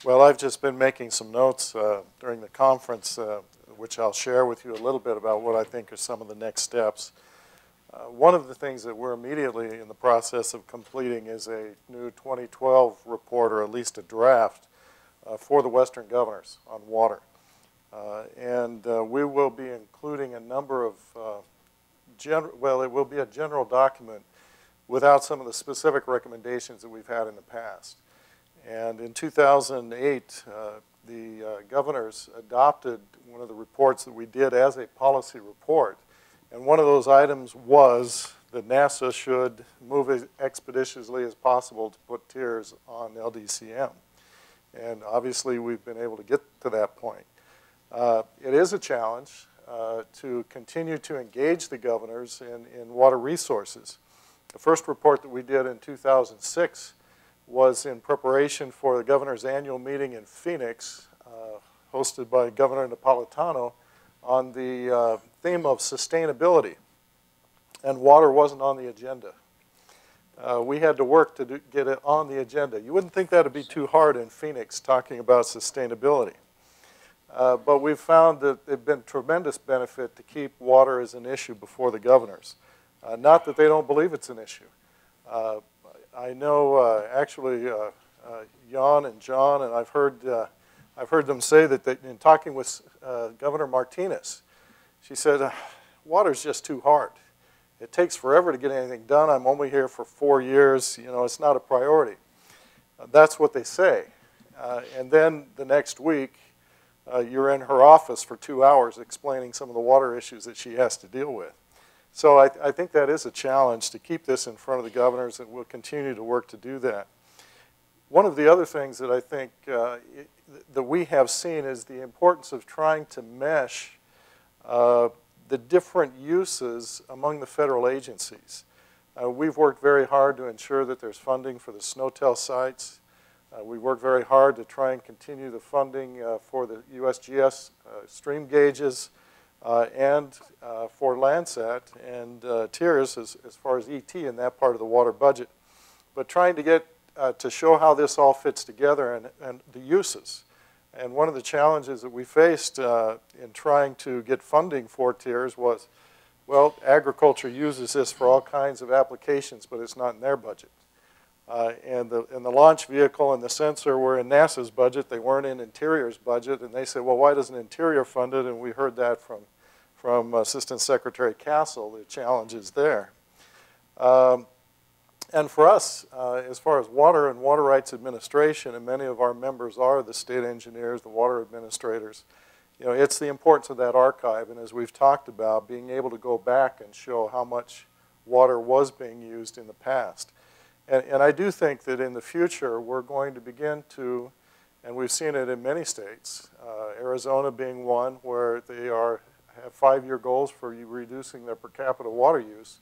Well, I've just been making some notes during the conference, which I'll share with you a little bit about what I think are some of the next steps. One of the things that we're immediately in the process of completing is a new 2012 report, or at least a draft, for the Western governors on water. We will be including a number of, it will be a general document without some of the specific recommendations that we've had in the past. And in 2008, the governors adopted one of the reports that we did as a policy report. And one of those items was that NASA should move as expeditiously as possible to put tiers on LDCM. And obviously, we've been able to get to that point. It is a challenge to continue to engage the governors in water resources. The first report that we did in 2006 was in preparation for the governor's annual meeting in Phoenix, hosted by Governor Napolitano, on the theme of sustainability. And water wasn't on the agenda. We had to work to get it on the agenda. You wouldn't think that would be too hard in Phoenix talking about sustainability. But we've found that there's been tremendous benefit to keep water as an issue before the governors. Not that they don't believe it's an issue. I know actually Jan and John, and I've heard them say that in talking with Governor Martinez, she said, water's just too hard. It takes forever to get anything done. I'm only here for 4 years. You know, it's not a priority. That's what they say. And then the next week, you're in her office for 2 hours explaining some of the water issues that she has to deal with. So I think that is a challenge to keep this in front of the governors, and we'll continue to work to do that. One of the other things that I think that we have seen is the importance of trying to mesh the different uses among the federal agencies. We've worked very hard to ensure that there's funding for the SNOTEL sites. We worked very hard to try and continue the funding for the USGS stream gauges and for Landsat and TIERS as far as ET in that part of the water budget. But trying to get to show how this all fits together and the uses. And one of the challenges that we faced in trying to get funding for TIERS was, well, agriculture uses this for all kinds of applications, but it's not in their budget. And the launch vehicle and the sensor were in NASA's budget. They weren't in Interior's budget. And they said, well, why doesn't Interior fund it? And we heard that from Assistant Secretary Castle, the challenges there. And for us, as far as water and water rights administration, and many of our members are the state engineers, the water administrators, you know, it's the importance of that archive. And as we've talked about, being able to go back and show how much water was being used in the past. And I do think that in the future, we're going to begin to, and we've seen it in many states, Arizona being one where they have 5-year goals for reducing their per capita water use.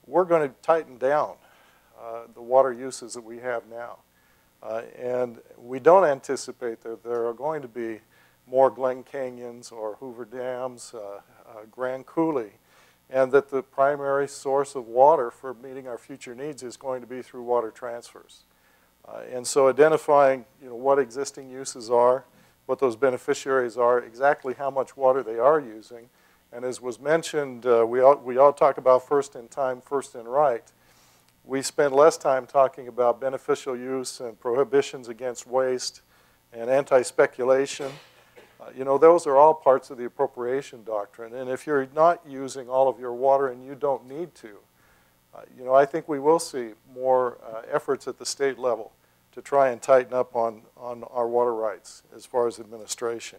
We're going to tighten down the water uses that we have now. And we don't anticipate that there are going to be more Glen Canyons or Hoover Dams, Grand Coulee, and that the primary source of water for meeting our future needs is going to be through water transfers. And so identifying, you know, what existing uses are, what those beneficiaries are, exactly how much water they are using. And as was mentioned, we all talk about first in time, first in right. We spend less time talking about beneficial use and prohibitions against waste and anti-speculation. You know, those are all parts of the appropriation doctrine. And if you're not using all of your water and you don't need to, you know, I think we will see more efforts at the state level to try and tighten up on our water rights as far as administration.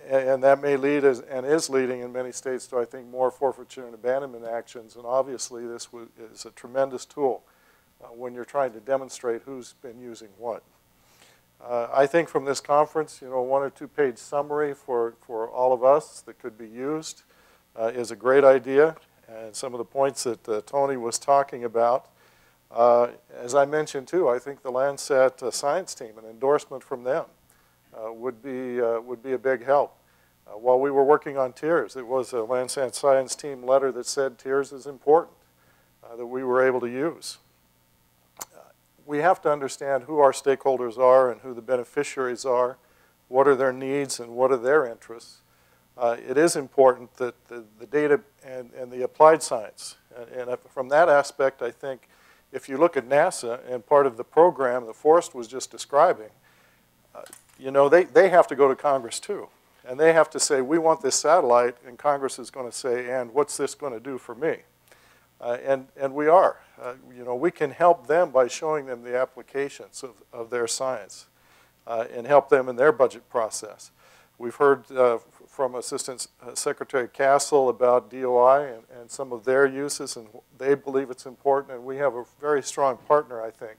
And that may lead, and is leading in many states to, I think, more forfeiture and abandonment actions. And obviously, this is a tremendous tool when you're trying to demonstrate who's been using what. I think from this conference, you know, 1 or 2 page summary for all of us that could be used is a great idea. And some of the points that Tony was talking about. As I mentioned, too, I think the Landsat science team, an endorsement from them, would be a big help. While we were working on TIERS, it was a Landsat science team letter that said TIERS is important, that we were able to use. we have to understand who our stakeholders are and who the beneficiaries are, what are their needs and what are their interests. It is important that the data and the applied science, and from that aspect, I think if you look at NASA and part of the program that Forrest was just describing, you know, they have to go to Congress too. And they have to say, we want this satellite, and Congress is going to say, and what's this going to do for me? And we are. You know, we can help them by showing them the applications of their science and help them in their budget process. We've heard from Assistant Secretary Castle about DOI and some of their uses, and they believe it's important, and we have a very strong partner, I think,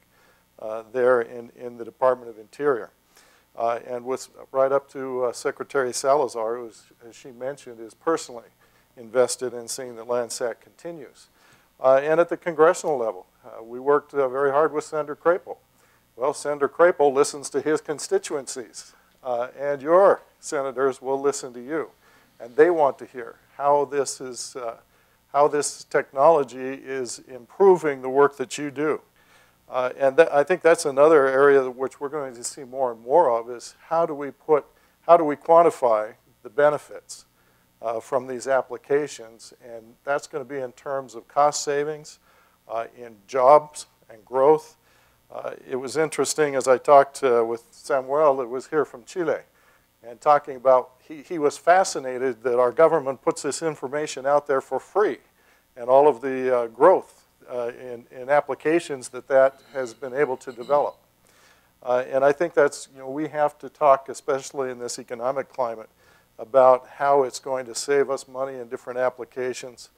there in the Department of Interior. And with right up to Secretary Salazar, who, as she mentioned, is personally invested in seeing that Landsat continues. And at the congressional level, we worked very hard with Senator Crapo. Well, Senator Crapo listens to his constituencies, and your senators will listen to you. And they want to hear how this technology is improving the work that you do. And I think that's another area which we're going to see more and more of is how do we quantify the benefits from these applications, and that's going to be in terms of cost savings, in jobs and growth. It was interesting as I talked with Samuel that was here from Chile, and talking about, he was fascinated that our government puts this information out there for free, and all of the growth in applications that has been able to develop. And I think that's, you know, we have to talk, especially in this economic climate, about how it's going to save us money in different applications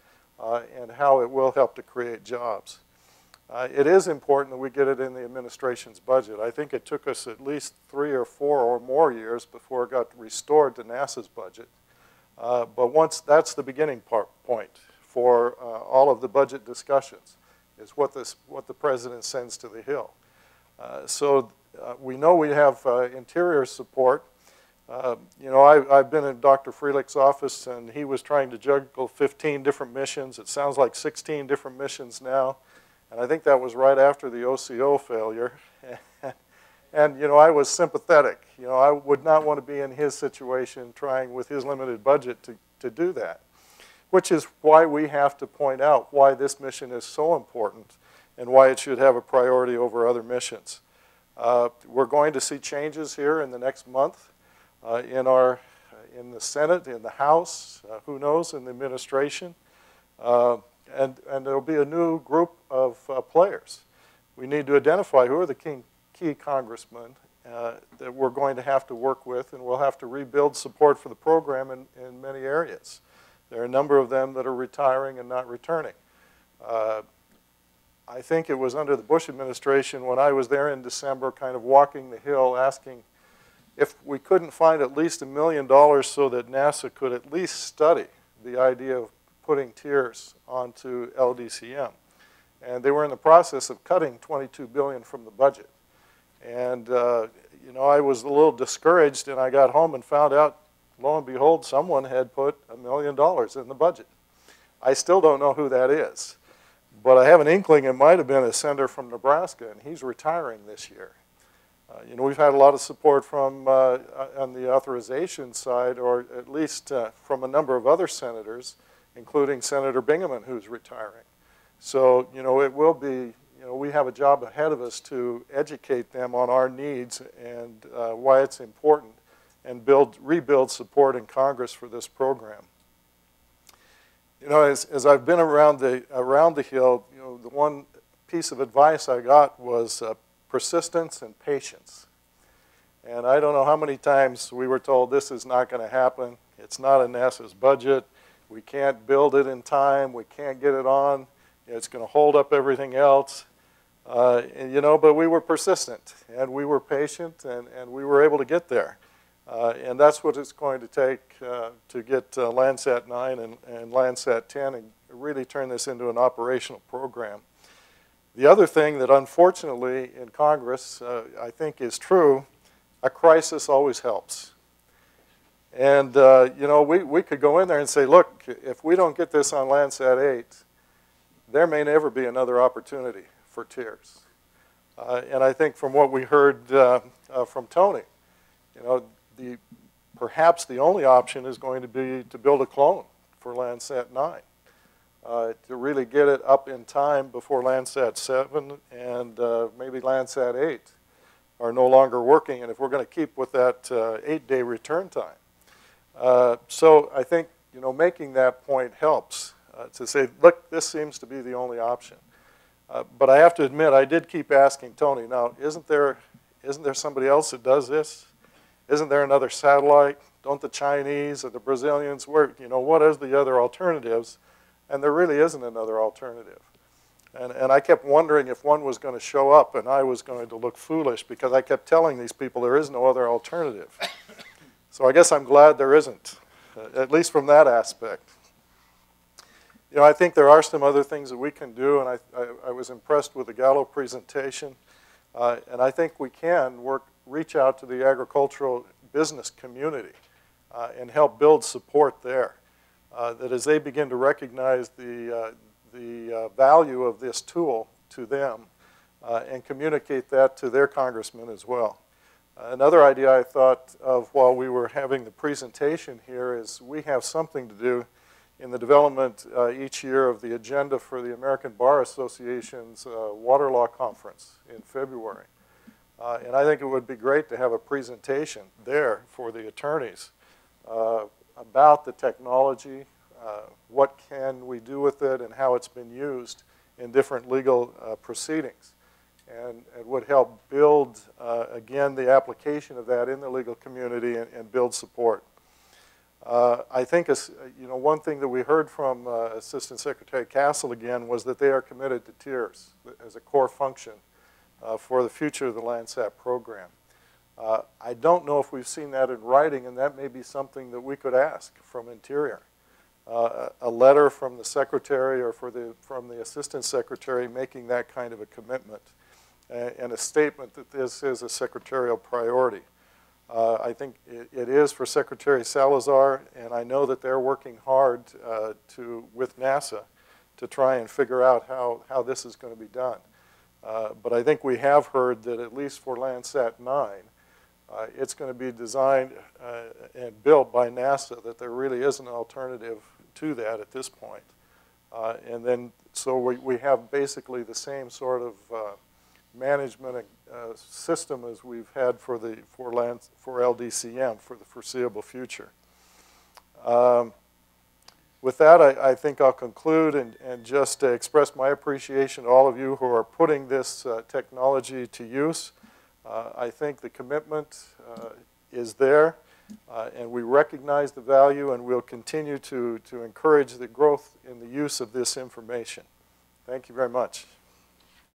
and how it will help to create jobs. It is important that we get it in the administration's budget. I think it took us at least 3 or 4 or more years before it got restored to NASA's budget. But once that's the beginning point for all of the budget discussions, is what the president sends to the Hill. So we know we have interior support. You know, I've been in Dr. Freelich's office, and he was trying to juggle 15 different missions. It sounds like 16 different missions now. And I think that was right after the OCO failure. And, you know, I was sympathetic. You know, I would not want to be in his situation trying with his limited budget to do that, which is why we have to point out why this mission is so important and why it should have a priority over other missions. We're going to see changes here in the next month in the Senate, in the House, who knows, in the administration. And there'll be a new group of players. We need to identify who are the key congressmen that we're going to have to work with, and we'll have to rebuild support for the program in many areas. There are a number of them that are retiring and not returning. I think it was under the Bush administration when I was there in December kind of walking the Hill asking if we couldn't find at least $1 million so that NASA could at least study the idea of putting tiers onto LDCM. And they were in the process of cutting $22 billion from the budget. And you know, I was a little discouraged, and I got home and found out, lo and behold, someone had put $1 million in the budget. I still don't know who that is, but I have an inkling it might have been a senator from Nebraska, and he's retiring this year. You know, we've had a lot of support from on the authorization side, or at least from a number of other senators, including Senator Bingaman, who's retiring. So, you know, it will be, you know, we have a job ahead of us to educate them on our needs and why it's important, and rebuild support in Congress for this program. You know, as I've been around the Hill, you know, the one piece of advice I got was persistence and patience. And I don't know how many times we were told this is not going to happen. It's not in NASA's budget. We can't build it in time. We can't get it on. It's going to hold up everything else. You know, but we were persistent, and we were patient, and we were able to get there. And that's what it's going to take to get Landsat 9 and Landsat 10 and really turn this into an operational program. The other thing that unfortunately in Congress I think is true, a crisis always helps. And you know, we could go in there and say, look, if we don't get this on Landsat 8, there may never be another opportunity for tiers. And I think from what we heard from Tony, you know, perhaps the only option is going to be to build a clone for Landsat 9. To really get it up in time before Landsat 7 and maybe Landsat 8 are no longer working, and if we're going to keep with that 8-day return time. So I think, you know, making that point helps to say, look, this seems to be the only option. But I have to admit, I did keep asking Tony, now, isn't there somebody else that does this? Isn't there another satellite? Don't the Chinese or the Brazilians work? You know, what is the other alternatives? And there really isn't another alternative. And I kept wondering if one was going to show up and I was going to look foolish because I kept telling these people there is no other alternative. So I guess I'm glad there isn't, at least from that aspect. You know, I think there are some other things that we can do, and I was impressed with the Gallo presentation. And I think we can reach out to the agricultural business community and help build support there. That as they begin to recognize the value of this tool to them and communicate that to their congressmen as well. Another idea I thought of while we were having the presentation here is we have something to do in the development each year of the agenda for the American Bar Association's Water Law Conference in February. And I think it would be great to have a presentation there for the attorneys about the technology, what can we do with it, and how it's been used in different legal proceedings. And it would help build, again, the application of that in the legal community and build support. I think, you know, one thing that we heard from Assistant Secretary Castle again was that they are committed to tiers as a core function for the future of the Landsat program. I don't know if we've seen that in writing, and that may be something that we could ask from Interior. A letter from the Secretary or from the Assistant Secretary making that kind of a commitment and a statement that this is a secretarial priority. I think it is for Secretary Salazar, and I know that they're working hard with NASA to try and figure out how this is going to be done. But I think we have heard that at least for Landsat 9, it's going to be designed and built by NASA, that there really is an alternative to that at this point. And then, so we have basically the same sort of management system as we've had for LDCM for the foreseeable future. With that, I think I'll conclude and just express my appreciation to all of you who are putting this technology to use. I think the commitment is there, and we recognize the value, and we'll continue to encourage the growth in the use of this information. Thank you very much.